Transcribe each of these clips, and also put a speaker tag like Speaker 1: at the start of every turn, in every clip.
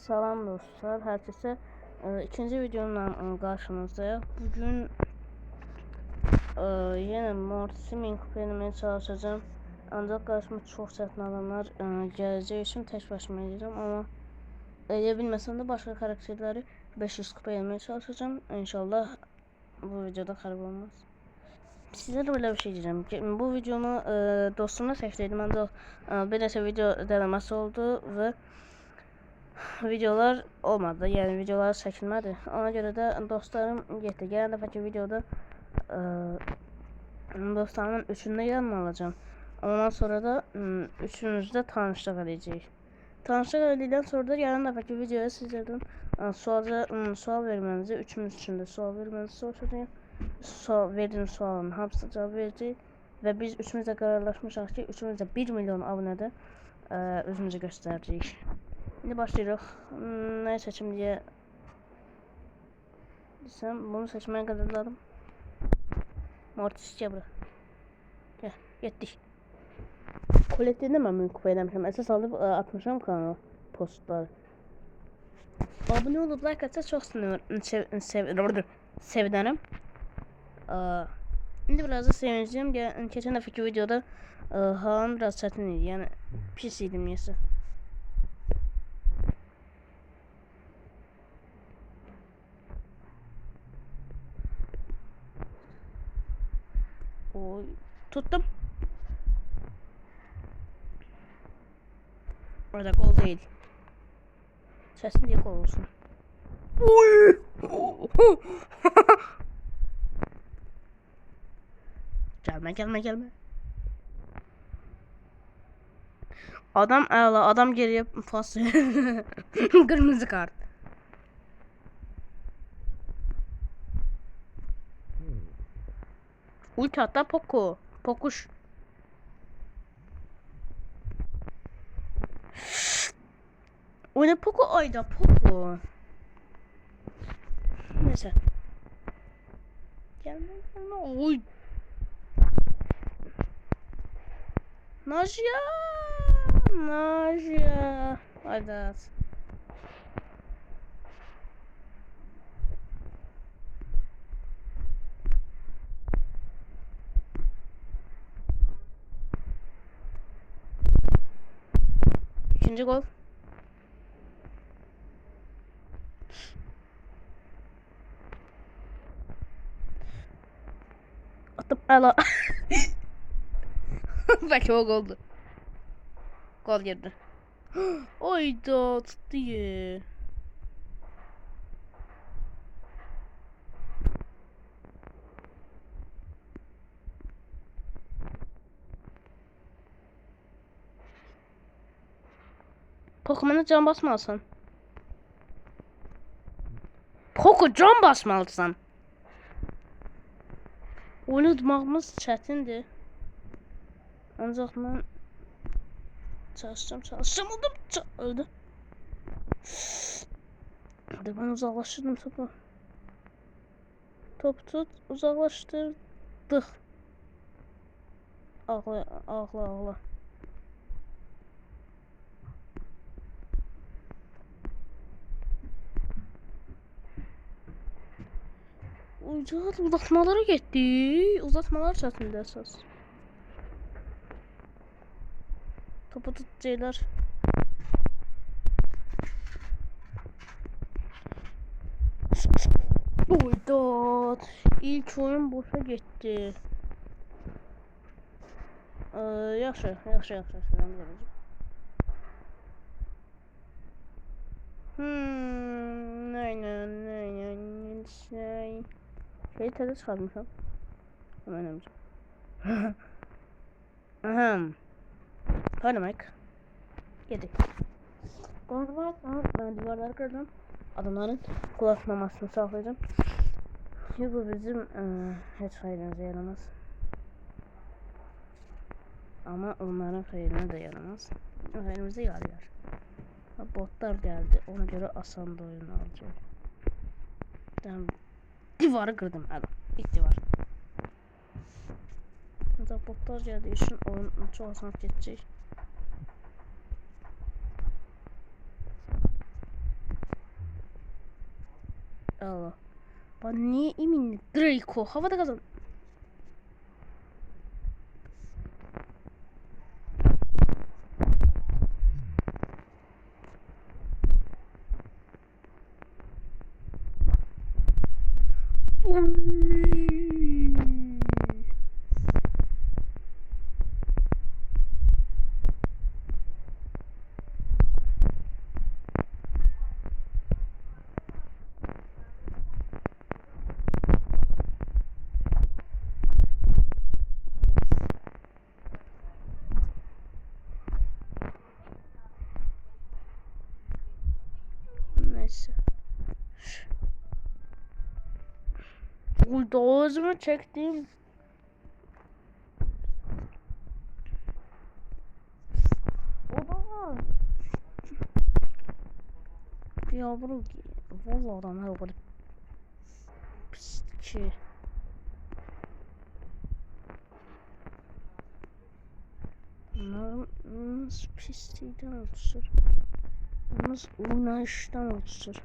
Speaker 1: Salam dostlar, herkese ikinci videomla karşınızdayım. Bugün yine Mortis'i denemeye çalışacağım. Ancak karşıma çok çətin adamlar gələcək üçün tək başıma edeceğim ama elə bilməsəm də başka karakterləri 500 kupa eləməyə çalışacağım. İnşallah bu videoda xarab olmaz. Sizlərə belə bir şey diyeceğim. Bu videomu dostumla çəkdim. Ancaq bir neçə video denemesi oldu ve videolar olmadı. Yani videolar çekilmedi. Ona göre de dostlarım getdi. Gələn dəfəki videoda dostlarımın üçünü yanıma alacağım. Ondan sonra da üçünüzdə tanışlıq edəcəyik. Tanışlıq edildikdən sonra da gələn dəfəki videoya sizlərdən sual vermənizi, üçümüz üçün də sual vermənizi soruşacağım. Verdiğiniz sualın hamısına cavab verəcəyik və biz üçümüz də qərarlaşmışıq ki, üçümüz də 1 milyon abunədə özümüzü göstərəcəyik. Şimdi başlayırıq. Ne seçim diye desem bunu seçmeye kararladım. Mortis gel buraya. Gel, getdik. Kolektivdə mən mümkün kupa eləmişəm. Əsas alıb atmışam kanala postları. Abunə olub like atsa çox sevinərəm. İndi biraz da sevinəcəyim. Keçən dəfəki videoda halam biraz çətin idi. Yəni pis idim niyəsə. Oy, tuttum. Orada gol değil. Sesin diye gol olsun. Oy! Gelme. Adam geriye pas. Kırmızı kart. Ulti hatta Pokuş. O ne Poco ayda Poco. Neyse. Gelme. Oy. Najya. Hadi. İkinci gol. Attım. Ala. Belki o goldu. Gol girdi. Oyda tuttu ya. Pokemon'a can basmalısın. Poco can basmalısın. Unutmağımız çətindir. Ancaq mən çalışacağım öldü. Hadi ben uzaklaştırdım topu. Top tut, uzaklaştırdık. Ağla. Uzatmalara gitti. Uzatmalar çatında esas. Topu tutacaklar. Oydat. İlk oyun boşa gitti. Yaxşı. Şeyi təzə çıxarmışam. Önemli. Oynamak. Yedik. Ben duvarları kırdım. Adamların kulakmamasını sağlayacağım. Çünkü bu bizim hiç faydamıza yaramaz. Ama onların faydasına da yaramaz. Faydamıza yarıyor. Botlar geldi. Ona göre asan da oyun alacak. Ben divarı kırdım adam. İlk divar. Hatta botlar geldiği için oyun çok asan geçecek. Allah. Ben niye emin? Draco havada kazan. Neyse. Bulldozer'ı çektim. O da var. Yavru vallahi adamlar o kadar pis ki. Nasıl pisliğinden oluşur. Nasıl oynayıştan oluşur.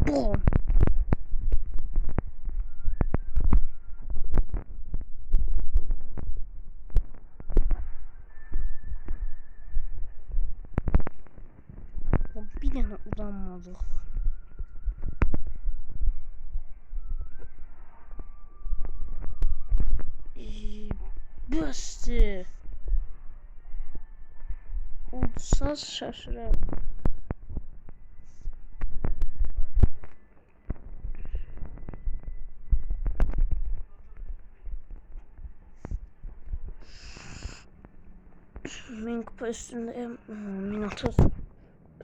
Speaker 1: Boom. Bir tane uzanmadık. Bastı. Olsa şaşırırım. Min kupa üstünde Minotaur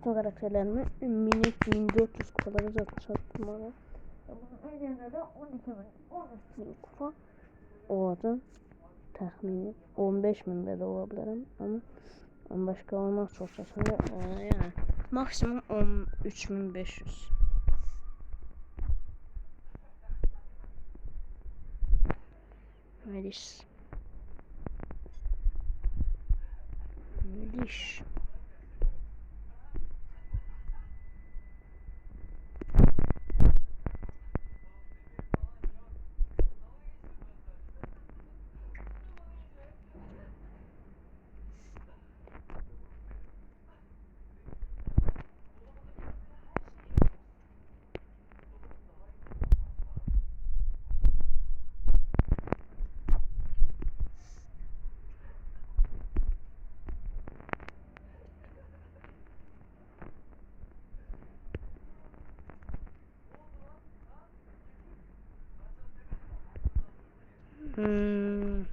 Speaker 1: bütün karakterlerimi Min 400 kupaları zaten sattım bana. Bunun elinde de 12.000 kupa. O adı tahmini 15.000 de olabilirim ama başka olmaz çok saçma. Yani maksimum 13.500. Melis. Melis. Hmm.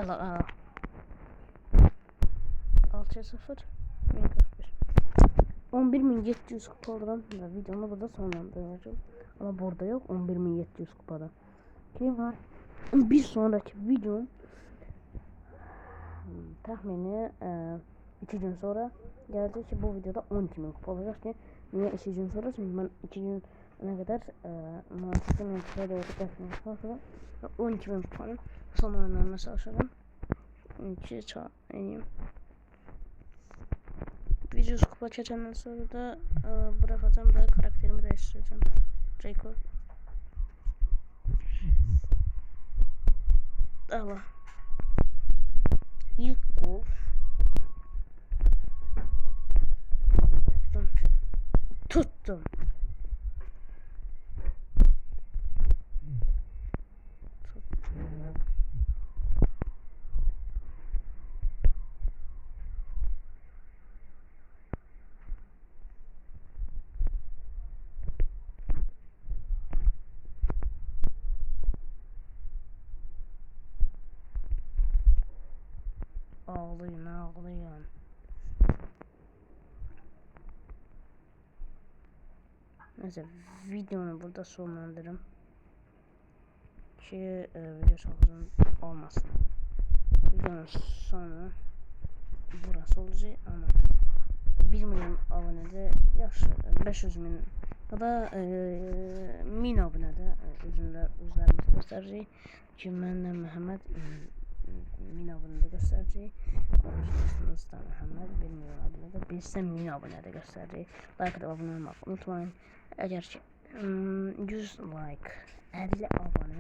Speaker 1: Əla, əla. 6-0 1041. 11.700 kupa alıram və videonu burada sonlandıracağım. Ama burada yok, 11.700 kupada. Kim var? Bir sonraki videom tahmini 2 gün sonra gelecek ki bu videoda 12.000 kupa olacak ki niye 2 gün sonra? Çünkü ben 2 gün ne kadar mantıklı doğru defne sonra 12.000 kupanın son oyunlarına çalışacağım. 2 çağırayım. Video kupa çekenden sonra da bırakacağım da karakterimi değiştireceğim. Draco. Allah. İlk gol. Tuttum. Ağlayın, ağlayın. Neyse videonu burada sonlandırırım ki video çok uzun olmasın. Videonun sonu burası olacak ama 1 milyon abonede yaxşı 500.000 ya da 1000 abonede özlerimizi göstereceğiz ki məndən Məhəmməd 1000 abonede göstereceğiz. Arkadaşınızda Məhəmməd 1 milyon abonede, biz ise 1000 abonede göstereceğiz. Like atıp abone olmayı unutmayın. Eğer ki 100 like, 50 abone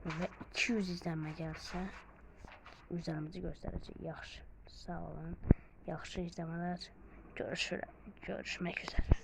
Speaker 1: ve 200 izlenme gelse üzerimizi göstereceğiz. Yaxşı, sağ olun. Yaxşı izlemeler. Görüşmek üzere.